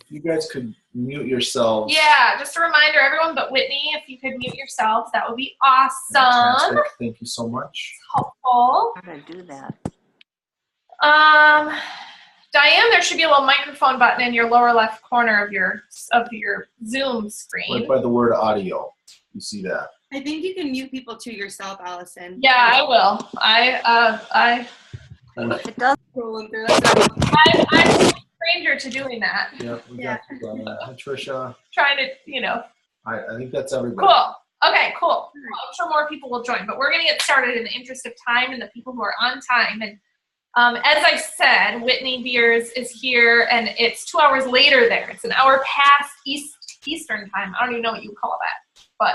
you guys could mute yourselves. Yeah, just a reminder, everyone but Whitney, if you could mute yourselves, that would be awesome. Fantastic. Thank you so much. Helpful. How do I do that? Diane, there should be a little microphone button in your lower left corner of your Zoom screen. Right by the word audio. You see that? I think you can mute people to yourself, Allison. Yeah, I will. It does. Scrolling through. That's I'm a stranger to doing that. Yeah, we got you, Brian. Hi, Trisha. Trying to, I think that's everybody. Cool. Okay, cool. Well, I'm sure more people will join, but we're going to get started in the interest of time and the people who are on time. And as I said, Whitney Beers is here, and it's 2 hours later there. It's an hour past Eastern time. I don't even know what you call that, but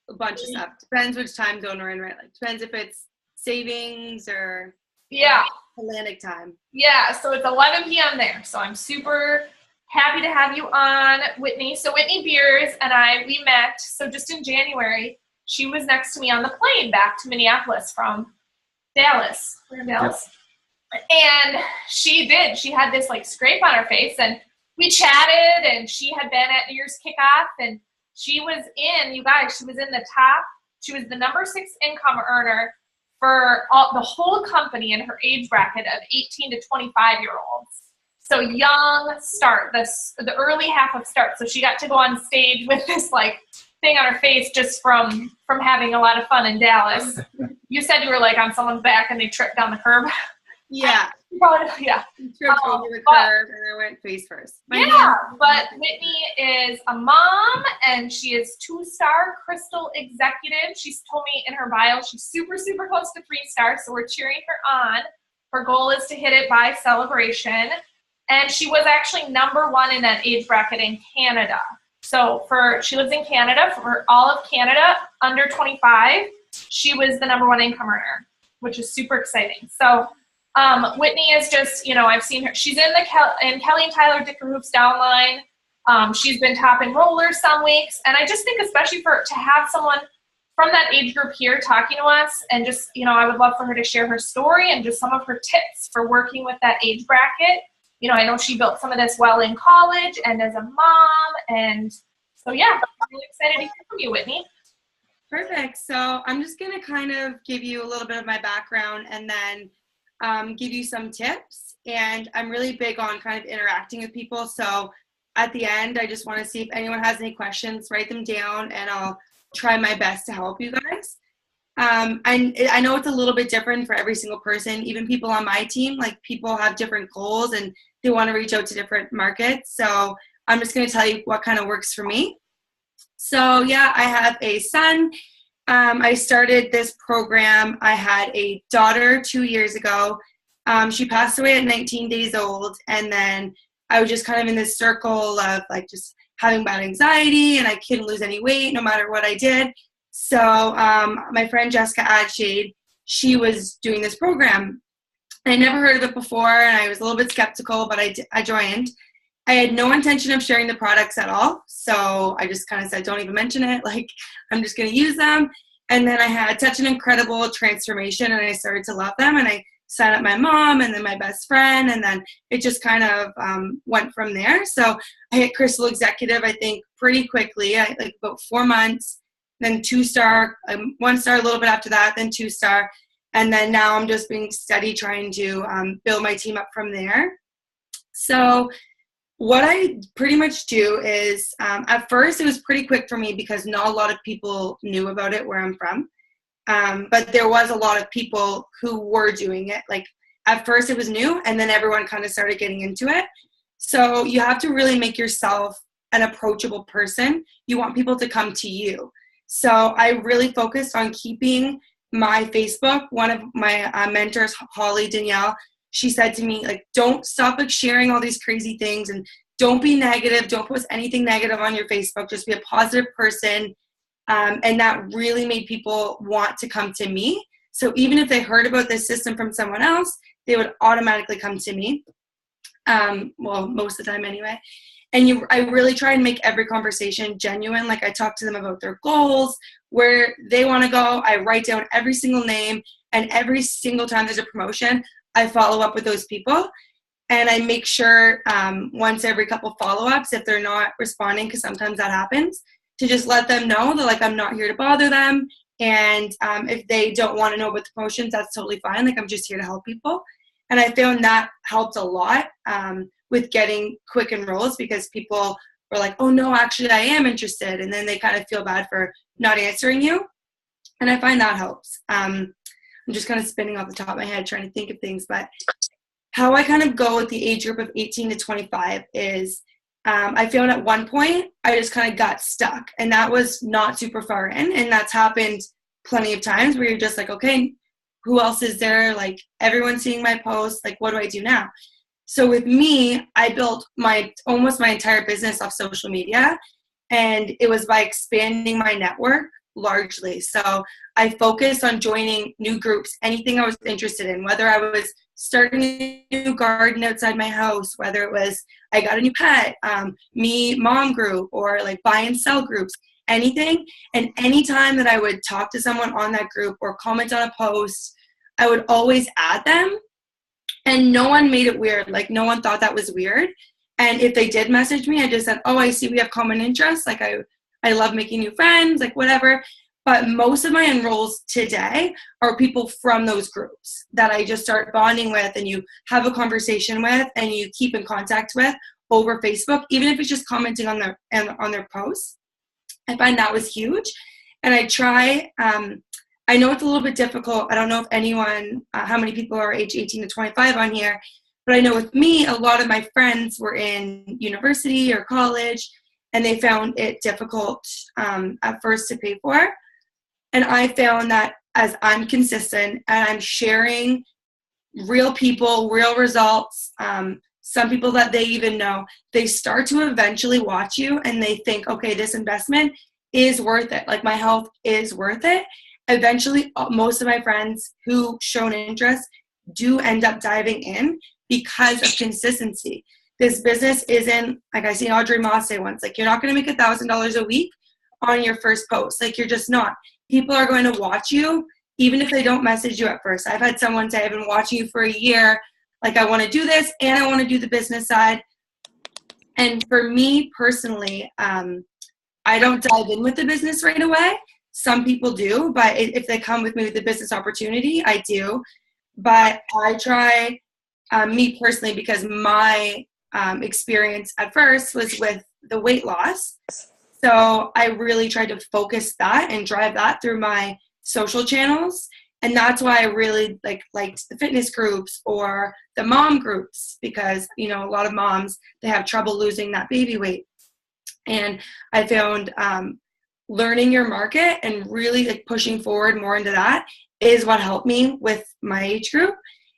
a bunch of stuff. Depends which time zone we're in, right? Like, depends if it's savings or Atlantic time. Yeah, so it's 11 p.m. there. So I'm super happy to have you on, Whitney. So Whitney Beers and we met, so just in January, she was next to me on the plane back to Minneapolis from Dallas. We're in Dallas. Yep. And she had this like scrape on her face, and we chatted, and she had been at New Year's kickoff, and she was in the number 6 income earner for the whole company in her age bracket of 18 to 25-year-olds. So young start, the early half of start. So she got to go on stage with this like thing on her face just from having a lot of fun in Dallas. You said you were like on someone's back and they tripped down the curb. Yeah. Yeah. Tripped over the curb and I went face first. But Whitney is a mom, and she is 2-star Crystal executive. She's told me in her bio she's super, super close to 3-star, so we're cheering her on. Her goal is to hit it by celebration. And she was actually number 1 in that age bracket in Canada. So she lives in Canada. For all of Canada, under 25, she was the number 1 income earner, which is super exciting. So Whitney is just, I've seen her. She's in Kelly and Tyler Dickerhoof's downline. She's been top enroller some weeks. And I just think especially to have someone from that age group here talking to us, and just, I would love for her to share her story and just some of her tips for working with that age bracket. I know she built some of this well in college and as a mom. And so, yeah, I'm really excited to hear from you, Whitney. Perfect. So I'm just going to kind of give you a little bit of my background and then give you some tips. And I'm really big on kind of interacting with people. So at the end, I just want to see if anyone has any questions, write them down, and I'll try my best to help you guys. I know it's a little bit different for every single person, even people on my team. Like, people have different goals and they want to reach out to different markets. So I'm just going to tell you what kind of works for me. So yeah, I have a son. I started this program. I had a daughter 2 years ago. She passed away at 19 days old. And then I was just kind of in this circle of like just having bad anxiety, and I couldn't lose any weight no matter what I did. So my friend Jessica Adshade, she was doing this program. I never heard of it before, and I was a little bit skeptical, but I joined. I had no intention of sharing the products at all, so I just kind of said, don't even mention it. Like, I'm just going to use them. And then I had such an incredible transformation, and I started to love them, and I signed up my mom and then my best friend, and then it just kind of went from there. So I hit Crystal Executive, I think, pretty quickly, like about 4 months. Then 2-star, 1-star a little bit after that, then 2-star. And then now I'm just being steady trying to build my team up from there. So what I pretty much do is, at first it was pretty quick for me because not a lot of people knew about it where I'm from. But there was a lot of people who were doing it. Like, at first it was new, and then everyone kind of started getting into it. So you have to really make yourself an approachable person. You want people to come to you. So I really focused on keeping my Facebook. One of my mentors, Holly Danielle, she said to me, like, don't stop like sharing all these crazy things, and don't be negative. Don't post anything negative on your Facebook. Just be a positive person. And that really made people want to come to me. So even if they heard about this system from someone else, they would automatically come to me. Well, most of the time anyway. And I really try and make every conversation genuine. Like, I talk to them about their goals, where they want to go. I write down every single name, and every single time there's a promotion, I follow up with those people. And I make sure once every couple follow-ups, if they're not responding, because sometimes that happens, to just let them know that, like, I'm not here to bother them. And if they don't want to know about the promotions, that's totally fine. Like, I'm just here to help people. And I found that helped a lot with getting quick enrolls, because people were like, oh, no, actually, I am interested. And then they kind of feel bad for not answering you. And I find that helps. I'm just kind of spinning off the top of my head trying to think of things. But how I kind of go with the age group of 18 to 25 is I found at one point I just kind of got stuck. And that was not super far in. And that's happened plenty of times where you're just like, okay, who else is there? Like, everyone's seeing my posts. Like, what do I do now? So with me, I built almost my entire business off social media. And it was by expanding my network largely. So I focused on joining new groups, anything I was interested in, whether I was starting a new garden outside my house, whether it was I got a new pet, me mom group, or like buy and sell groups, anything. And anytime that I would talk to someone on that group or comment on a post, I would always add them. And no one made it weird. Like, no one thought that was weird. And if they did message me, I just said, oh, I see we have common interests. Like, I love making new friends, like whatever. But most of my enrolls today are people from those groups that I just start bonding with, and you have a conversation with, and you keep in contact with over Facebook, even if it's just commenting on their posts. I find that was huge. And I try, I know it's a little bit difficult. I don't know if anyone, how many people are age 18 to 25 on here, but I know with me, a lot of my friends were in university or college, and they found it difficult at first to pay for. And I found that as I'm consistent and I'm sharing real people, real results, some people that they even know, they start to eventually watch you and they think, okay, this investment is worth it. Like, my health is worth it. Eventually, most of my friends who shown interest do end up diving in because of consistency. This business isn't, like I see Audrey Moss say once, like, you're not going to make $1,000 a week on your first post. Like, you're just not. People are going to watch you, even if they don't message you at first. I've had someone say, I've been watching you for a year. Like, I want to do this and I want to do the business side. And for me personally, I don't dive in with the business right away. Some people do, but if they come with me with the business opportunity, I do. But I try, me personally, because my experience at first was with the weight loss. So I really tried to focus that and drive that through my social channels. And that's why I really liked the fitness groups or the mom groups, because, you know, a lot of moms, they have trouble losing that baby weight. And I found learning your market and really like pushing forward more into that is what helped me with my age group.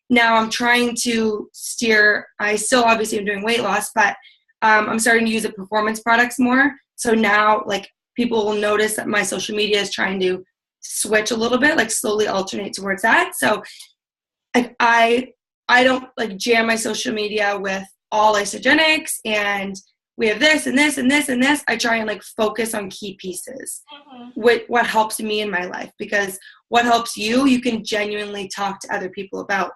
Now I'm trying to steer, I still obviously am doing weight loss, but I'm starting to use the performance products more. So now, like, people will notice that my social media is trying to switch a little bit, like slowly alternate towards that. So like, I don't like jam my social media with all isogenics and we have this and this and this and this. I try and like focus on key pieces with what helps me in my life, because what helps you, you can genuinely talk to other people about.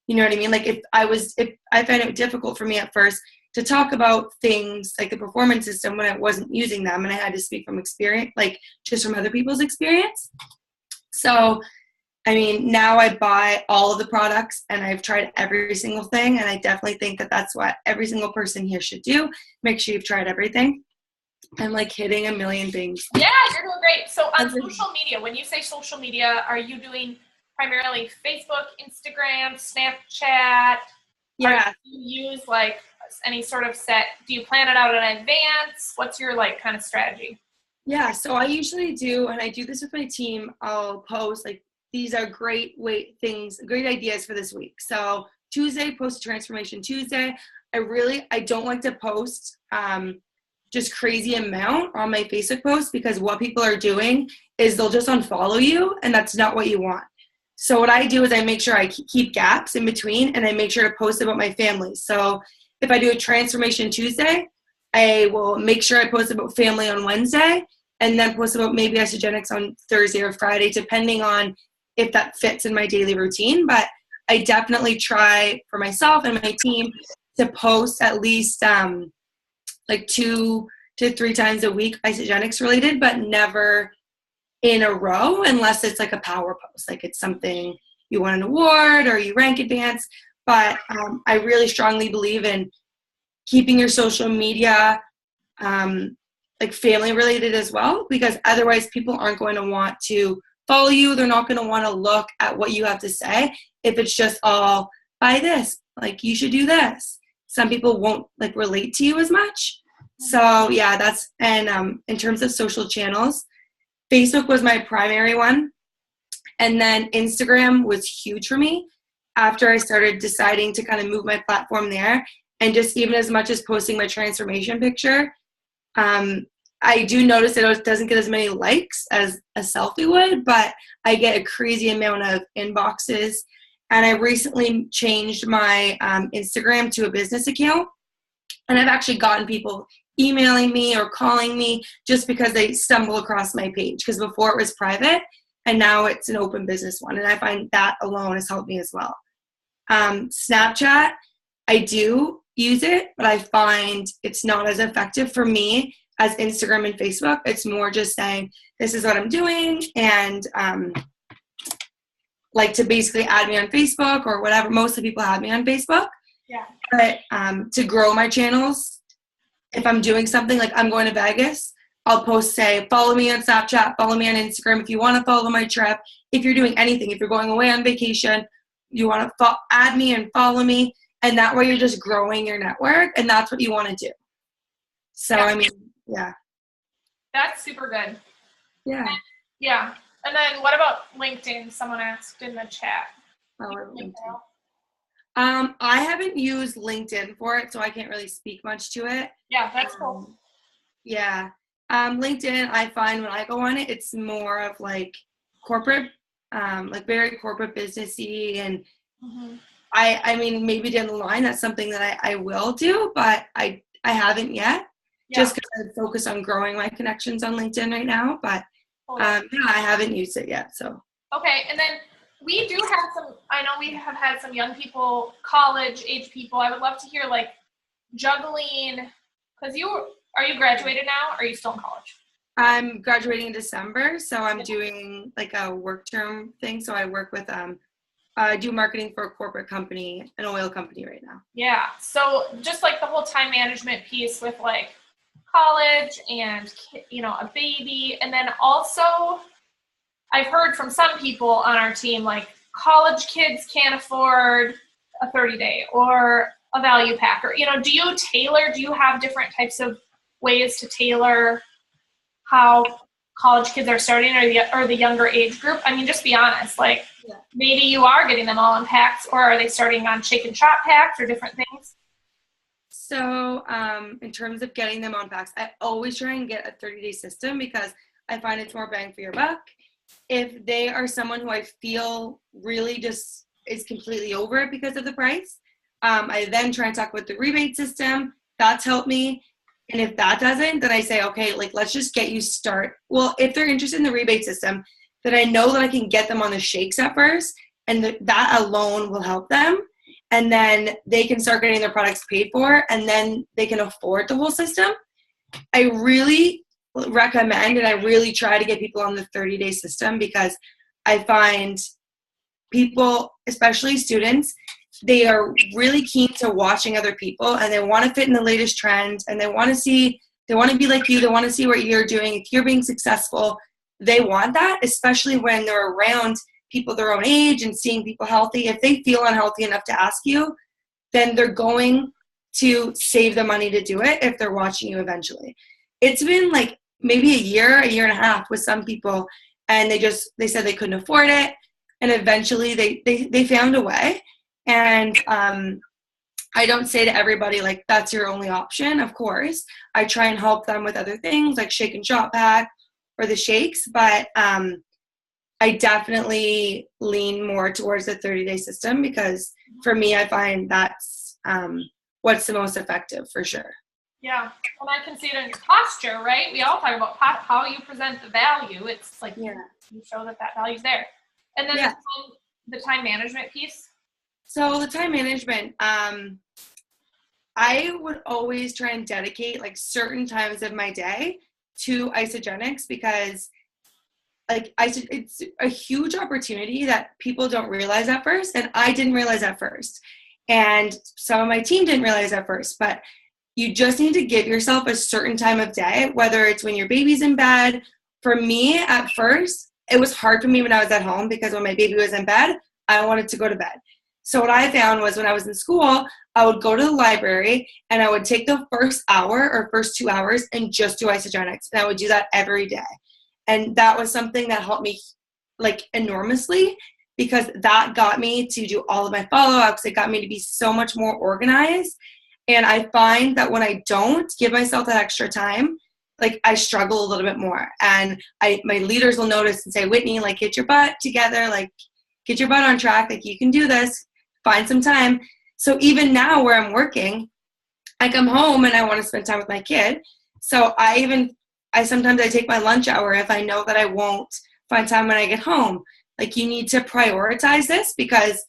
You know what I mean? Like, if I found it difficult for me at first to talk about things like the performance system when I wasn't using them, and I had to speak from experience, like just from other people's experience. So, I mean, now I buy all of the products and I've tried every single thing. And I definitely think that that's what every single person here should do. Make sure you've tried everything. I'm like hitting a million things. Yeah, you're doing great. So on social media, when you say social media, are you doing primarily Facebook, Instagram, Snapchat? Yeah. Or do you use like any sort of set? Do you plan it out in advance? What's your like kind of strategy? Yeah, so I usually do, and I do this with my team. I'll post like, these are great ideas for this week. So Tuesday, post Transformation Tuesday. I don't like to post just crazy amount on my Facebook posts, because what people are doing is they'll just unfollow you, and that's not what you want. So what I do is I make sure I keep gaps in between, and I make sure to post about my family. So if I do a Transformation Tuesday, I will make sure I post about family on Wednesday, and then post about maybe isogenics on Thursday or Friday, depending on if that fits in my daily routine. But I definitely try for myself and my team to post at least like 2 to 3 times a week, Isagenix related, but never in a row unless it's like a power post, like it's something you won an award or you rank advance. But I really strongly believe in keeping your social media like family related as well, because otherwise people aren't going to want to follow you. They're not going to want to look at what you have to say if it's just all buy this, like you should do this. Some people won't like relate to you as much. So yeah, that's, and in terms of social channels, Facebook was my primary one. And then Instagram was huge for me after I started deciding to kind of move my platform there. And just even as much as posting my transformation picture, I do notice that it doesn't get as many likes as a selfie would, but I get a crazy amount of inboxes. And I recently changed my Instagram to a business account. And I've actually gotten people emailing me or calling me just because they stumble across my page. Because before it was private, and now it's an open business one. And I find that alone has helped me as well. Snapchat, I do use it, but I find it's not as effective for me as Instagram and Facebook. It's more just saying, this is what I'm doing, and like to basically add me on Facebook or whatever. Most of the people have me on Facebook. Yeah. But to grow my channels, if I'm doing something like I'm going to Vegas, I'll post, say, follow me on Snapchat, follow me on Instagram if you want to follow my trip. If you're doing anything, if you're going away on vacation, you want to add me and follow me. And that way you're just growing your network, and that's what you want to do. So, yeah. I mean, yeah. That's super good. Yeah. Yeah. And then what about LinkedIn? Someone asked in the chat. Oh, LinkedIn. I haven't used LinkedIn for it, so I can't really speak much to it. Yeah, that's cool. Yeah. LinkedIn, I find when I go on it, it's more of like corporate, like very corporate businessy. And I mean, maybe down the line, that's something that I will do, but I haven't yet. Yeah. Just because I focus on growing my connections on LinkedIn right now. But yeah, I haven't used it yet. So. Okay. And then we do have some, I know we have had some young people, college age people. I would love to hear like juggling, because are you graduated now, or are you still in college? I'm graduating in December, so I'm doing like a work term thing. So I work with, I do marketing for a corporate company, an oil company right now. Yeah. So just like the whole time management piece with like college and, you know, a baby. And then also I've heard from some people on our team, like college kids can't afford a 30-day or a value pack, or, you know, do you have different types of ways to tailor how college kids are starting, or the younger age group? I mean, just be honest, like maybe you are getting them all in packs, or are they starting on shake and shop packs or different things? So in terms of getting them on packs, I always try and get a 30-day system because I find it's more bang for your buck. If they are someone who I feel really just is completely over it because of the price, I then try and talk about the rebate system. That's helped me. And if that doesn't, then I say, okay, like, let's just get you well, if they're interested in the rebate system, then I know that I can get them on the shakes at first, and that alone will help them. And then they can start getting their products paid for, and then they can afford the whole system. I really recommend, and I really try to get people on the 30-day system, because I find people, especially students, they are really keen to watching other people, and they want to fit in the latest trend, and they want to be like you. They want to see what you're doing. If you're being successful, they want that, especially when they're around people their own age and seeing people healthy. If they feel unhealthy enough to ask you, then they're going to save the money to do it if they're watching you eventually. It's been like maybe a year and a half with some people, and they said they couldn't afford it, and eventually they found a way. And I don't say to everybody, like, that's your only option. Of course, I try and help them with other things like shake and shop pack or the shakes, but I definitely lean more towards the 30-day system, because for me, I find that's what's the most effective for sure. Yeah, and I can see it in your posture, right? We all talk about how you present the value. It's like you show that value's there. And then the time management piece. So the time management, I would always try and dedicate like certain times of my day to Isogenics because like it's a huge opportunity that people don't realize at first, and I didn't realize at first, and some of my team didn't realize at first, but you just need to give yourself a certain time of day, whether it's when your baby's in bed. For me, at first, it was hard for me when I was at home because when my baby was in bed, I wanted to go to bed. So what I found was when I was in school, I would go to the library and I would take the first hour or first 2 hours and just do Isogenics. And I would do that every day. And that was something that helped me like enormously because that got me to do all of my follow-ups. It got me to be so much more organized. And I find that when I don't give myself that extra time, like I struggle a little bit more. And my leaders will notice and say, Whitney, like get your butt together, like get your butt on track, like you can do this, find some time. So even now where I'm working, I come home and I want to spend time with my kid. So I sometimes I take my lunch hour if I know that I won't find time when I get home. Like you need to prioritize this because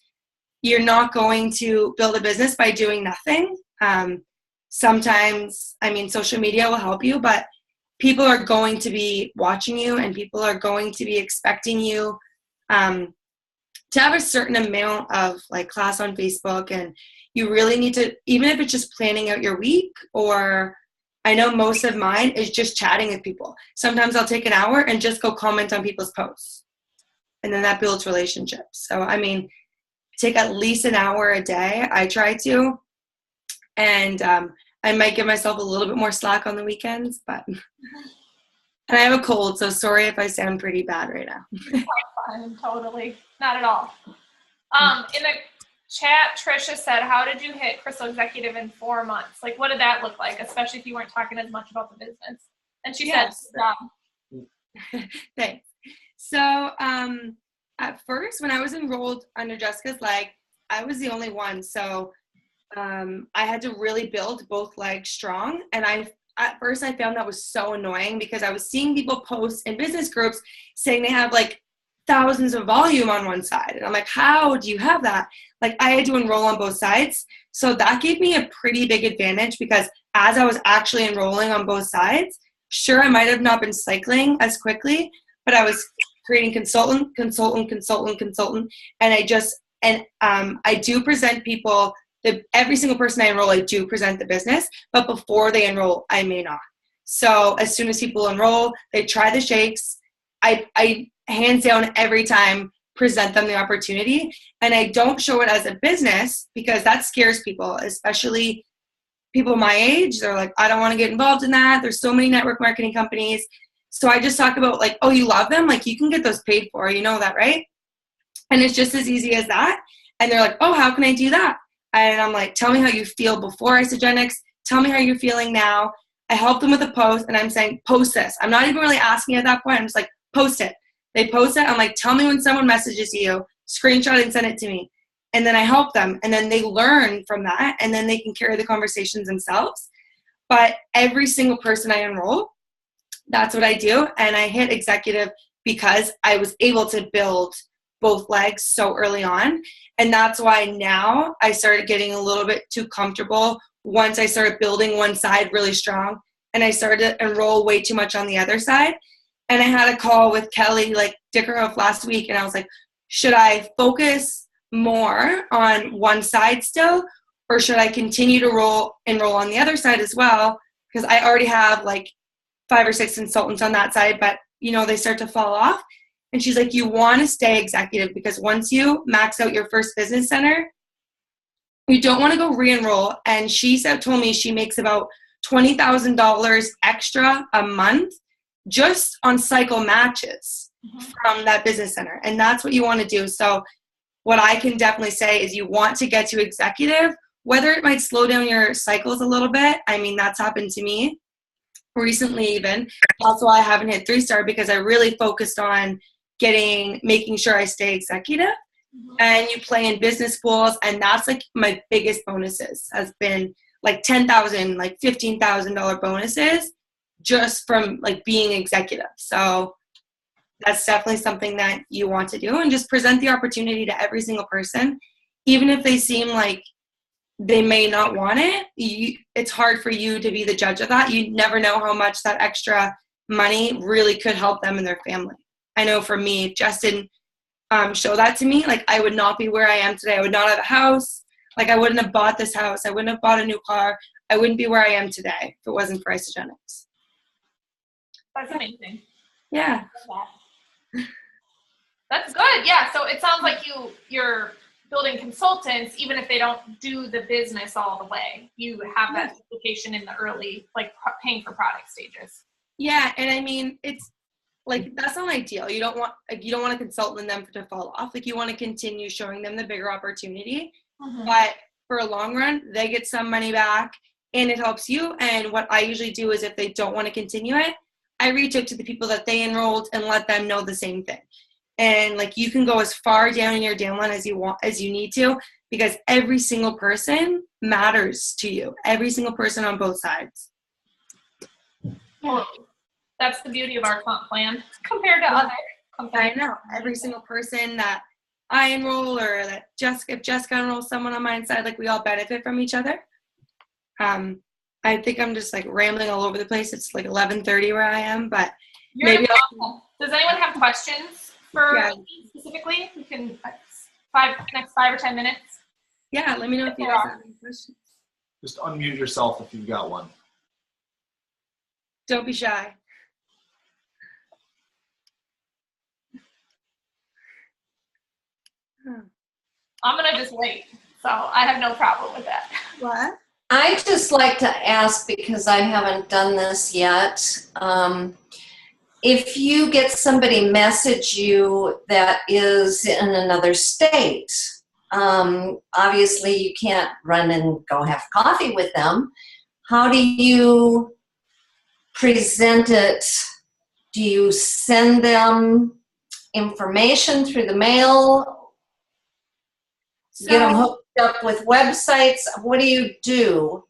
you're not going to build a business by doing nothing. Sometimes, I mean, social media will help you, but people are going to be watching you and people are going to be expecting you to have a certain amount of like class on Facebook, and you really need to, even if it's just planning out your week, or I know most of mine is just chatting with people. Sometimes I'll take an hour and just go comment on people's posts, and then that builds relationships. So, I mean, take at least an hour a day. I try to, and I might give myself a little bit more slack on the weekends, but and I have a cold, so sorry if I sound pretty bad right now. Fine, totally. Not at all. In the chat, Trisha said, how did you hit Crystal Executive in 4 months? Like, what did that look like, especially if you weren't talking as much about the business? And she said, Thanks. So at first, when I was enrolled under Jessica's leg, I was the only one. So I had to really build both legs strong. And at first I found that was so annoying because I was seeing people post in business groups saying they have like thousands of volume on one side. And I'm like, how do you have that? Like I had to enroll on both sides. So that gave me a pretty big advantage because as I was actually enrolling on both sides, sure, I might have not been cycling as quickly, but I was creating consultant. And I do present people, every single person I enroll, I do present the business, but before they enroll, I may not. So as soon as people enroll, they try the shakes. I hands down every time present them the opportunity, and I don't show it as a business because that scares people, especially people my age. They're like, I don't want to get involved in that. There's so many network marketing companies. So I just talk about like, oh, you love them? Like you can get those paid for, you know that, right? And it's just as easy as that. And they're like, oh, how can I do that? And I'm like, tell me how you feel before Isogenics. Tell me how you're feeling now. I help them with a post, and I'm saying, post this. I'm not even really asking at that point. I'm just like, post it. They post it. I'm like, tell me when someone messages you, screenshot and send it to me. And then I help them, and then they learn from that, and then they can carry the conversations themselves. But every single person I enroll, that's what I do. And I hit executive because I was able to build both legs so early on. And that's why now I started getting a little bit too comfortable once I started building one side really strong, and I started to enroll way too much on the other side. And I had a call with Kelly, like Dickerhoff last week, and I was like, should I focus more on one side still, or should I continue to enroll on the other side as well? Because I already have like 5 or 6 consultants on that side, but you know, they start to fall off. And she's like, you want to stay executive because once you max out your first business center, you don't want to go re-enroll. And she told me she makes about $20,000 extra a month just on cycle matches from that business center. And that's what you want to do. So what I can definitely say is you want to get to executive, whether it might slow down your cycles a little bit. I mean, that's happened to me recently even. Also, I haven't hit 3-star because I really focused on making sure I stay executive. And you play in business pools, and that's like my biggest bonuses has been like $10,000, like $15,000 bonuses just from like being executive. So that's definitely something that you want to do, and just present the opportunity to every single person, even if they seem like they may not want it. It's hard for you to be the judge of that. You never know how much that extra money really could help them and their family. I know for me, if Jess didn't show that to me, like I would not be where I am today. I would not have a house. Like I wouldn't have bought this house. I wouldn't have bought a new car. I wouldn't be where I am today if it wasn't for Isagenix. That's amazing. Yeah. That's good. Yeah. So it sounds like you're building consultants, even if they don't do the business all the way. You have that application in the early, like paying for product stages. Yeah, and I mean, it's like that's not ideal. You don't want to consult in them to fall off. Like you want to continue showing them the bigger opportunity, but for a long run, they get some money back, and it helps you. And what I usually do is, if they don't want to continue it, I reach out to the people that they enrolled and let them know the same thing. And like you can go as far down in your downline as you need to, because every single person matters to you. Every single person on both sides. Totally. That's the beauty of our comp plan compared to other companies. I know. Every single person that I enroll, or that if Jessica enrolls someone on my side, like we all benefit from each other. I think I'm just like rambling all over the place. It's like 11:30 where I am, but maybe. Does anyone have questions for me specifically? We can next 5 or 10 minutes. Yeah, let me know if you guys have any questions. Just unmute yourself if you've got one. Don't be shy. I'm going to just wait. So I have no problem with that. What? I'd just like to ask, because I haven't done this yet, if you get somebody message you that is in another state, obviously you can't run and go have coffee with them. How do you present it? Do you send them information through the mail? Get them hooked up with websites? What do you do?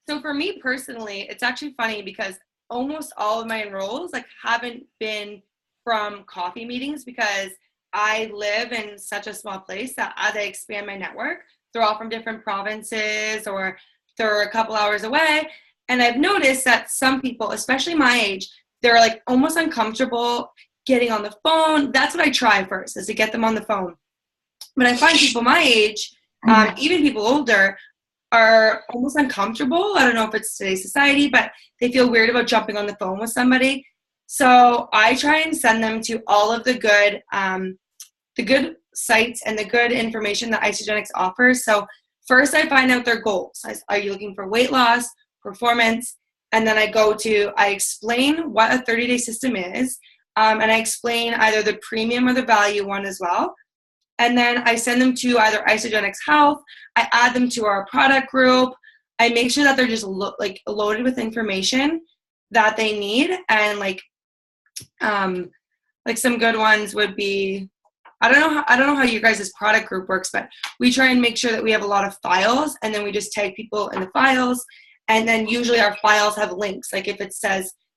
So for me personally, it's actually funny because almost all of my enrolls haven't been from coffee meetings, because I live in such a small place that as I expand my network, they're all from different provinces or they're a couple hours away. And I've noticed that some people, especially my age, they're like almost uncomfortable getting on the phone. That's what I try first, is to get them on the phone. But I find people my age, even people older, are almost uncomfortable. I don't know if it's today's society, but they feel weird about jumping on the phone with somebody. So I try and send them to all of the good sites and the good information that Isagenix offers. So first I find out their goals. Are you looking for weight loss, performance? And then I explain what a 30-day system is. And I explain either the premium or the value one as well. And then I send them to either Isagenix Health. I add them to our product group. I make sure that they're just loaded with information that they need. And some good ones would be, I don't know how you guys' product group works, but we try and make sure that we have a lot of files, and then we just tag people in the files. And then usually our files have links. Like if it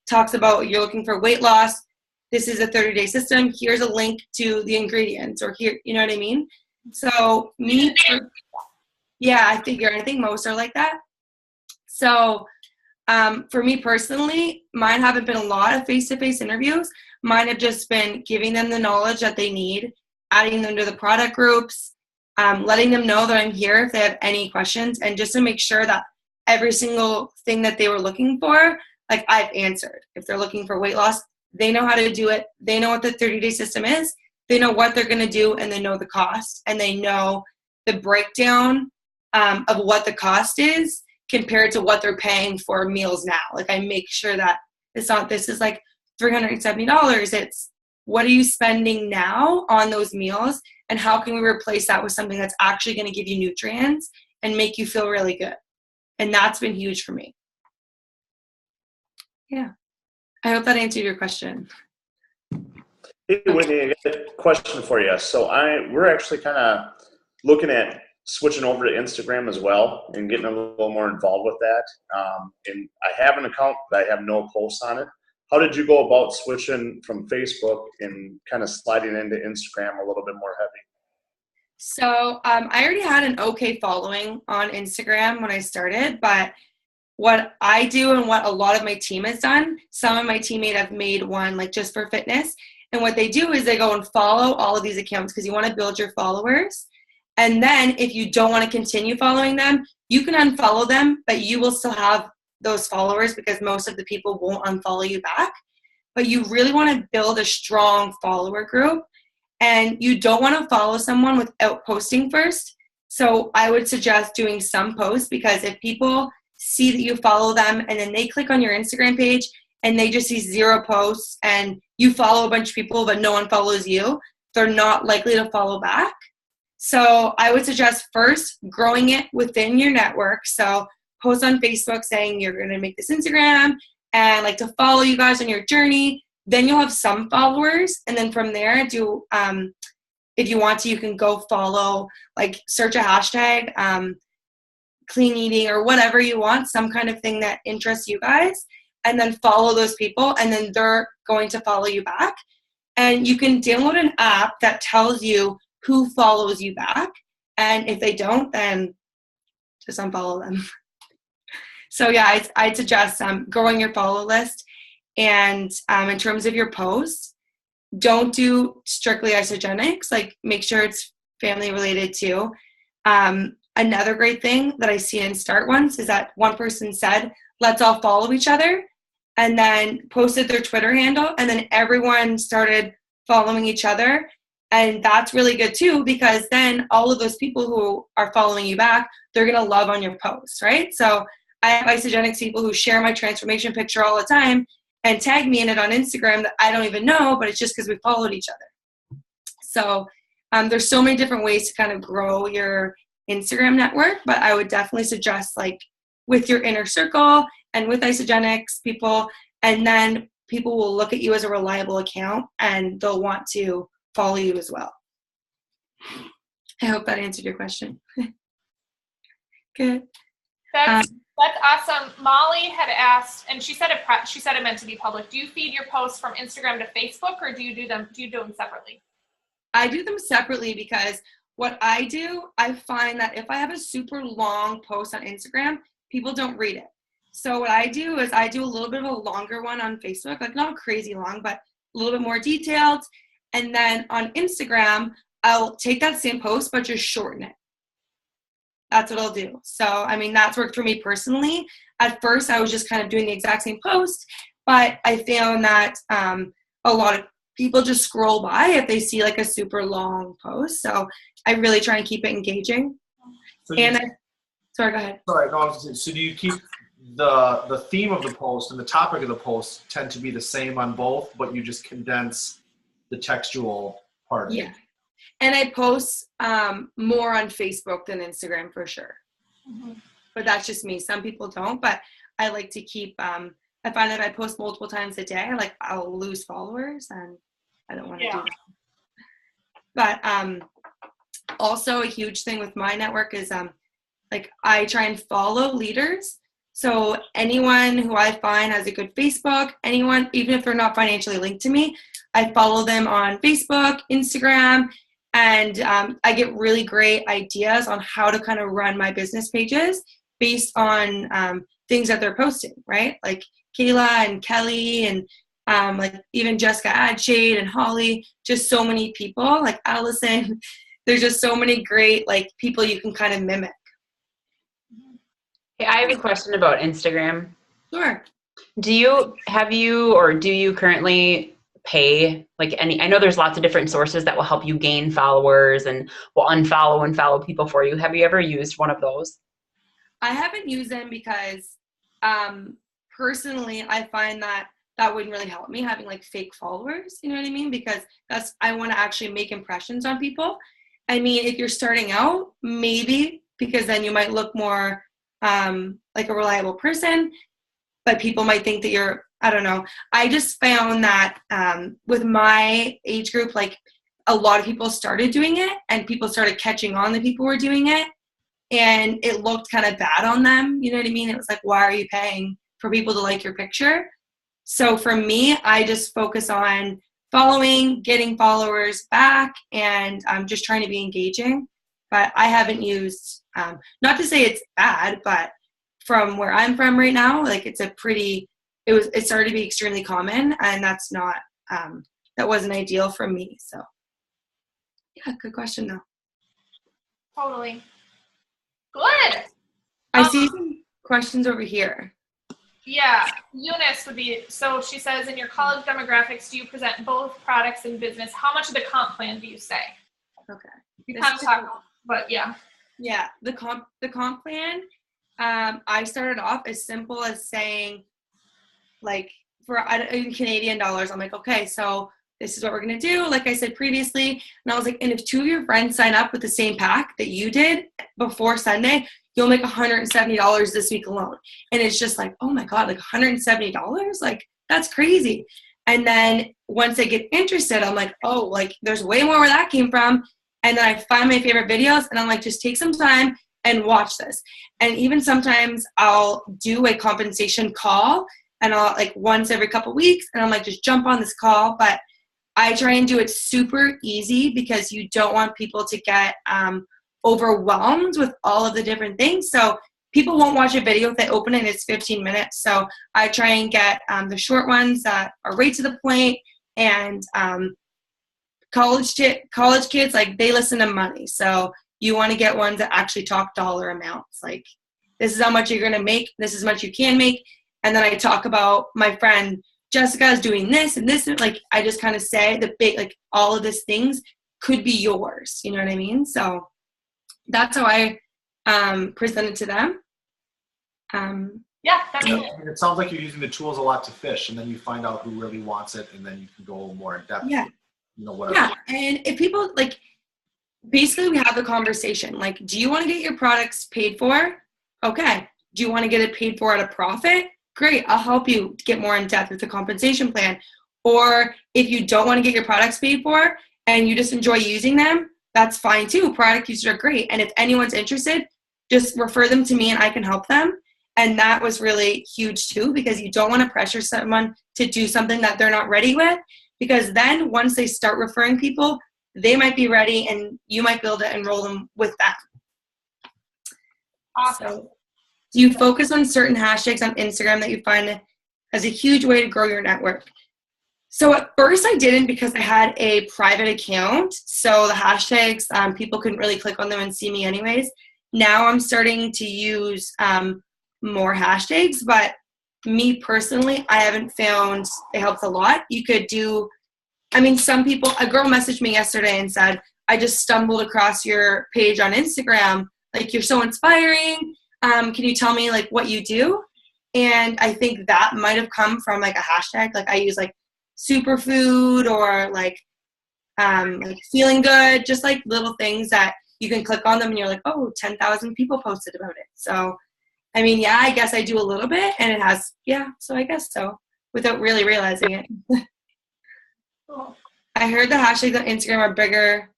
talks about you're looking for weight loss, this is a 30-day system, here's a link to the ingredients, or here, you know what I mean? So I think most are like that. So for me personally, mine haven't been a lot of face-to-face interviews. Mine have just been giving them the knowledge that they need, adding them to the product groups, letting them know that I'm here if they have any questions, and just to make sure that every single thing that they were looking for, I've answered. If they're looking for weight loss, they know how to do it. They know what the 30-day system is. They know what they're going to do, and they know the cost, and they know the breakdown of what the cost is compared to what they're paying for meals now. I make sure that this is $370. It's what are you spending now on those meals, and how can we replace that with something that's actually going to give you nutrients and make you feel really good? And that's been huge for me. Yeah. I hope that answered your question. Hey, Whitney, I got a question for you. So we're actually kind of looking at switching over to Instagram as well and getting a little more involved with that. And I have an account, but I have no posts on it. How did you go about switching from Facebook and kind of sliding into Instagram a little bit more heavy? So I already had an okay following on Instagram when I started, but what I do and what a lot of my team has done, some of my teammates have made one like just for fitness. And what they do is they go and follow all of these accounts because you want to build your followers. And then if you don't want to continue following them, you can unfollow them, but you will still have those followers because most of the people won't unfollow you back. But you really want to build a strong follower group, and you don't want to follow someone without posting first. So I would suggest doing some posts, because if people see that you follow them and then they click on your Instagram page and they just see 0 posts and you follow a bunch of people but no one follows you, they're not likely to follow back. So I would suggest first growing it within your network. So post on Facebook saying you're going to make this Instagram and like to follow you guys on your journey. Then you'll have some followers, and then from there do if you want to, you can go follow, like search a hashtag, clean eating or whatever you want, some kind of thing that interests you guys, and then follow those people, and then they're going to follow you back. And you can download an app that tells you who follows you back, and if they don't, then just unfollow them. So yeah, I'd suggest growing your follow list. And in terms of your posts, don't do strictly isogenics. Like, make sure it's family related too. Another great thing that I see in Start Once is that one person said, let's all follow each other, and then posted their Twitter handle, and then everyone started following each other. And that's really good too, because then all of those people who are following you back, they're going to love on your posts, right? So I have isogenics people who share my transformation picture all the time and tag me in it on Instagram that I don't even know, but it's just because we followed each other. So there's so many different ways to kind of grow your Instagram network, but I would definitely suggest like with your inner circle and with isogenics people, and then people will look at you as a reliable account and they'll want to follow you as well. I hope that answered your question. Good. That's awesome. Molly had asked, and she said it meant to be public. Do you feed your posts from Instagram to Facebook, or do you do them separately? I do them separately because what I do, I find that if I have a super long post on Instagram, people don't read it. So what I do is I do a little bit of a longer one on Facebook, like not crazy long, but a little bit more detailed. And then on Instagram, I'll take that same post, but just shorten it. That's what I'll do. So, I mean, that's worked for me personally. At first, I was just kind of doing the exact same post, but I found that a lot of people just scroll by if they see like a super long post. So I really try and keep it engaging. So sorry, go ahead. Sorry, no, so do you keep the theme of the post and the topic of the post tend to be the same on both, but you just condense the textual part? Yeah. And I post more on Facebook than Instagram for sure. Mm-hmm. But that's just me. Some people don't, but I like to keep, I find that I post multiple times a day, like I'll lose followers and I don't want to do that. But also a huge thing with my network is like I try and follow leaders. So anyone who I find has a good Facebook, anyone, even if they're not financially linked to me, I follow them on Facebook, Instagram, and I get really great ideas on how to kind of run my business pages based on things that they're posting, right? Like Kayla and Kelly and like even Jessica Adshade and Holly, just so many people, like Allison. There's just so many great like people you can kind of mimic. Hey, I have a question about Instagram. Sure. Do you currently pay like any, I know there's lots of different sources that will help you gain followers and will unfollow and follow people for you. Have you ever used one of those? I haven't used them because personally I find that wouldn't really help me having like fake followers, you know what I mean? Because I want to actually make impressions on people. I mean, if you're starting out, maybe, because then you might look more like a reliable person, but people might think that you're, I don't know. I just found that with my age group, like a lot of people started doing it and people started catching on that people were doing it, and it looked kind of bad on them. You know what I mean? It was like, why are you paying for people to like your picture? So for me, I just focus on following, getting followers back, and I'm just trying to be engaging. But I haven't used, not to say it's bad, but from where I'm from right now, like it started to be extremely common, and that's not, that wasn't ideal for me. So yeah, good question though. Totally. Good. I see some questions over here. Yeah, Eunice would be, so she says, in your college demographics, do you present both products and business? How much of the comp plan do you say? Okay. You kind of talk, but yeah. Yeah, the comp plan, I started off as simple as saying, like, in Canadian dollars, I'm like, okay, so this is what we're going to do. Like I said previously, and I was like, and if 2 of your friends sign up with the same pack that you did before Sunday, you'll make $170 this week alone. And it's just like, oh my God, like $170? Like, that's crazy. And then once they get interested, I'm like, oh, like there's way more where that came from. And then I find my favorite videos and I'm like, just take some time and watch this. And even sometimes I'll do a compensation call, and I'll like once every couple weeks, and I'm like, just jump on this call. But I try and do it super easy because you don't want people to get overwhelmed with all of the different things. So people won't watch a video if they open it and it's 15 minutes. So I try and get the short ones that are right to the point. And college kids, like, they listen to money. So you want to get ones that actually talk dollar amounts. Like, this is how much you're going to make. This is how much you can make. And then I talk about my friend Jessica is doing this and this. Like, I just kind of say the big, like, all of these things could be yours. You know what I mean? So that's how I present it to them. Yeah, definitely. I mean, it sounds like you're using the tools a lot to fish, and then you find out who really wants it, and then you can go more in depth. Yeah. You know, whatever. Yeah, and if people, like, basically we have the conversation, like, do you want to get your products paid for? Okay. Do you want to get it paid for at a profit? Great, I'll help you get more in depth with the compensation plan. Or if you don't want to get your products paid for and you just enjoy using them, that's fine too. Product users are great. And if anyone's interested, just refer them to me and I can help them. And that was really huge too, because you don't want to pressure someone to do something that they're not ready with, because then once they start referring people, they might be ready and you might be able to enroll them with that. Awesome. So, do you focus on certain hashtags on Instagram that you find as a huge way to grow your network? So at first I didn't, because I had a private account. So the hashtags, people couldn't really click on them and see me anyways. Now I'm starting to use more hashtags, but me personally, I haven't found it helps a lot. You could do, I mean, some people, a girl messaged me yesterday and said, I just stumbled across your page on Instagram. Like, you're so inspiring. Can you tell me, like, what you do? And I think that might have come from, like, a hashtag. Like, I use, like, superfood or, like feeling good, just, like, little things that you can click on them and you're like, oh, 10,000 people posted about it. So, I mean, yeah, I guess I do a little bit, and it has, yeah, so I guess so, without really realizing it. Cool. I heard the hashtags on Instagram are bigger.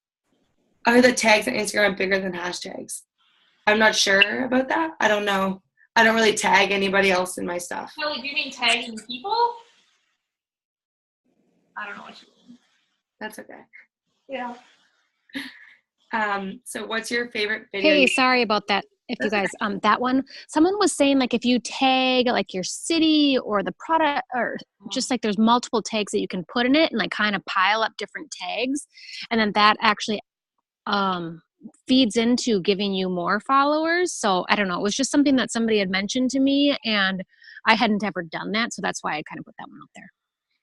I heard the tags on Instagram are bigger than hashtags. I'm not sure about that. I don't know. I don't really tag anybody else in my stuff. Kelly, do you mean tagging people? I don't know what you mean. That's okay. Yeah. So what's your favorite video? Hey, sorry about that. If you guys, that one, someone was saying, like, if you tag like your city or the product, or just like there's multiple tags that you can put in it and like kind of pile up different tags, and then that actually feeds into giving you more followers. So I don't know. It was just something that somebody had mentioned to me, and I hadn't ever done that. So that's why I kind of put that one out there.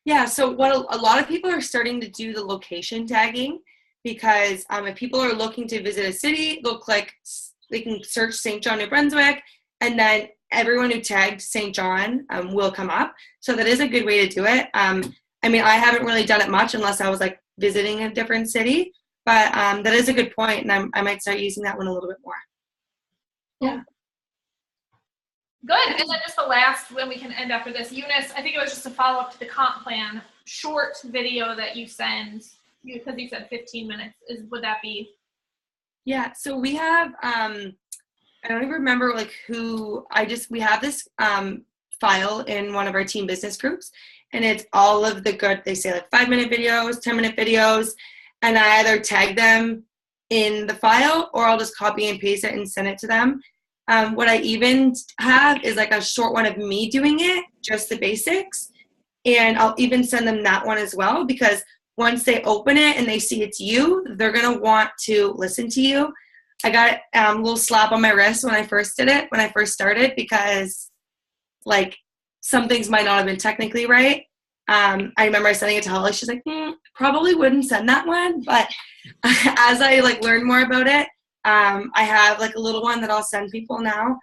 Yeah. So what a lot of people are starting to do the location tagging, because if people are looking to visit a city, they can search St. John, New Brunswick, and then everyone who tagged St. John will come up. So that is a good way to do it. I mean, I haven't really done it much unless I was like visiting a different city, but that is a good point, and I might start using that one a little bit more. Yeah. Good. And then just the last one we can end after this. Eunice, I think it was just a follow-up to the comp plan short video that you send, because you said 15 minutes. Would that be? Yeah. So we have, I don't even remember like we have this file in one of our team business groups, and it's all of the good, they say like 5-minute videos, 10-minute videos, and I either tag them in the file or I'll just copy and paste it and send it to them. What I even have is like a short one of me doing it, just the basics, and I'll even send them that one as well, because once they open it and they see it's you, they're going to want to listen to you. I got a little slap on my wrist when I first did it, when I first started, because like some things might not have been technically right. I remember sending it to Holly. She's like, probably wouldn't send that one. But as I like learned more about it, I have like a little one that I'll send people now.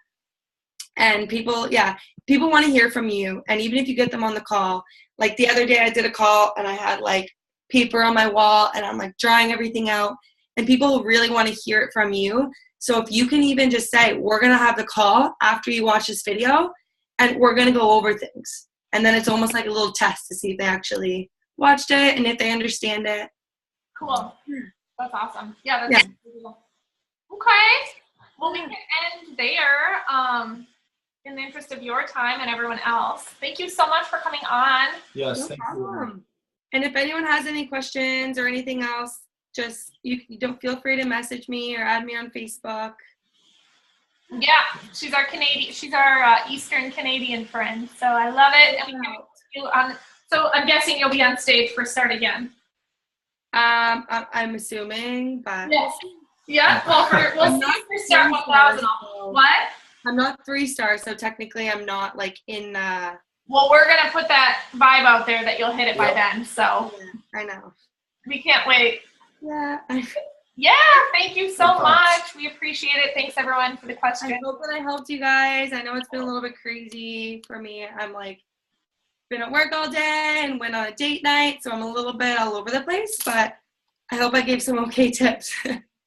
And people want to hear from you. And even if you get them on the call, like the other day I did a call and I had like paper on my wall and I'm like drawing everything out, and people really want to hear it from you. So if you can even just say, we're going to have the call after you watch this video and we're going to go over things. And then it's almost like a little test to see if they actually watched it and if they understand it. Cool. That's awesome. Yeah, that's cool. Okay. Well, we can end there in the interest of your time and everyone else. Thank you so much for coming on. Yes, No thank problem. you. And if anyone has any questions or anything else, just you don't feel free to message me or add me on Facebook. Yeah, she's our Canadian. She's our Eastern Canadian friend. So I love it. And we can you on. So I'm guessing you'll be on stage for Start Again. I'm assuming, but yes. Yeah. Well, we'll see for Start 1000. What? I'm not 3 stars, so technically I'm not like in. Well, we're gonna put that vibe out there that you'll hit it by then. So I know. We can't wait. Yeah. Yeah, thank you so much. We appreciate it. Thanks everyone for the questions. I hope that I helped you guys. I know it's been a little bit crazy for me. I'm like been at work all day and went on a date night, so I'm a little bit all over the place, but I hope I gave some okay tips.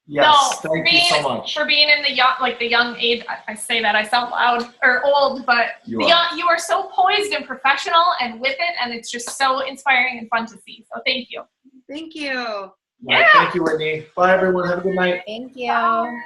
Yes, thank you so much. For being in the young age, I say that I sound loud or old, but you are so poised and professional and with it, and it's just so inspiring and fun to see. So thank you. Thank you. Yeah. Thank you, Whitney. Bye, everyone. Have a good night. Thank you. Bye.